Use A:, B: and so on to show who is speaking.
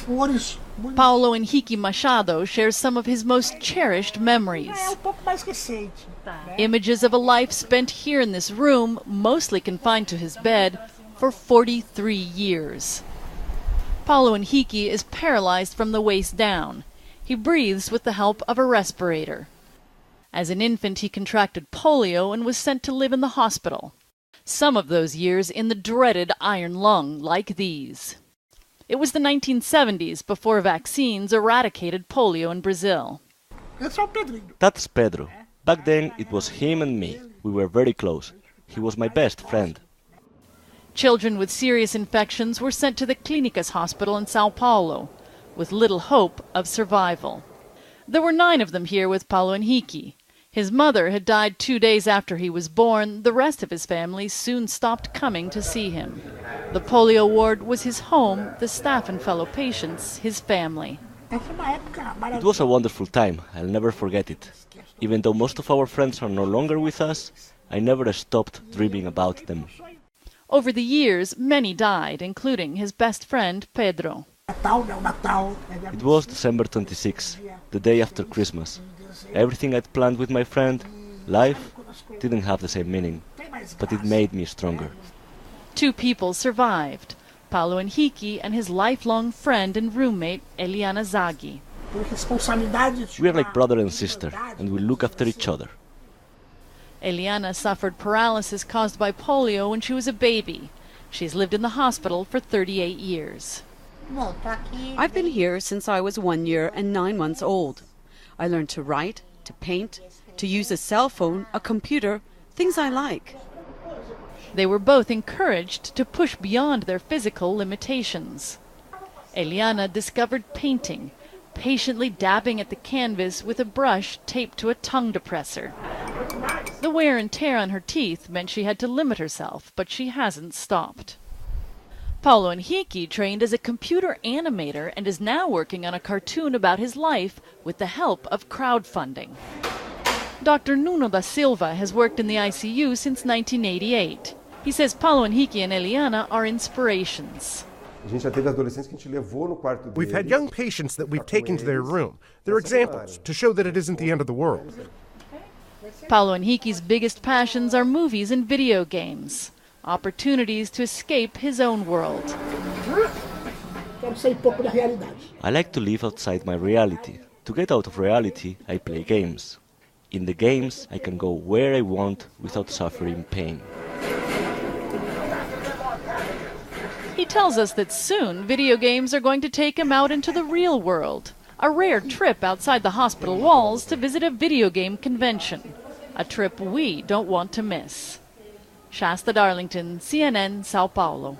A: Paulo Henrique Machado shares some of his most cherished memories. Images of a life spent here in this room, mostly confined to his bed, for 43 years. Paulo Henrique is paralyzed from the waist down. He breathes with the help of a respirator. As an infant, he contracted polio and was sent to live in the hospital. Some of those years in the dreaded iron lung, like these. It was the 1970s before vaccines eradicated polio in Brazil.
B: That's Pedro. Back then it was him and me. We were very close. He was my best friend.
A: Children with serious infections were sent to the Clinicas hospital in Sao Paulo, with little hope of survival. There were 9 of them here with Paulo Henrique. His mother had died 2 days after he was born. The rest of his family soon stopped coming to see him. The polio ward was his home, the staff and fellow patients, his family.
B: It was a wonderful time. I'll never forget it. Even though most of our friends are no longer with us, I never stopped dreaming about them.
A: Over the years, many died, including his best friend, Pedro.
B: It was December 26, the day after Christmas. Everything I'd planned with my friend, life, didn't have the same meaning, but it made me stronger.
A: 2 people survived, Paulo Henrique and his lifelong friend and roommate, Eliana Zaghi.
B: We are like brother and sister, and we look after each other.
A: Eliana suffered paralysis caused by polio when she was a baby. She's lived in the hospital for 38 years.
C: I've been here since I was 1 year and 9 months old. I learned to write, to paint, to use a cell phone, a computer, things I like.
A: They were both encouraged to push beyond their physical limitations. Eliana discovered painting, patiently dabbing at the canvas with a brush taped to a tongue depressor. The wear and tear on her teeth meant she had to limit herself, but she hasn't stopped. Paulo Henrique trained as a computer animator and is now working on a cartoon about his life with the help of crowdfunding. Dr. Nuno da Silva has worked in the ICU since 1988. He says Paulo Henrique and Eliana are inspirations.
D: We've had young patients that we've taken to their room. They're examples to show that it isn't the end of the world.
A: Paulo Henrique's biggest passions are movies and video games, opportunities to escape his own world.
B: I like to live outside my reality. To get out of reality, I play games. In the games, I can go where I want without suffering pain.
A: He tells us that soon video games are going to take him out into the real world. A rare trip outside the hospital walls to visit a video game convention. A trip we don't want to miss. Shasta Darlington, CNN, Sao Paulo.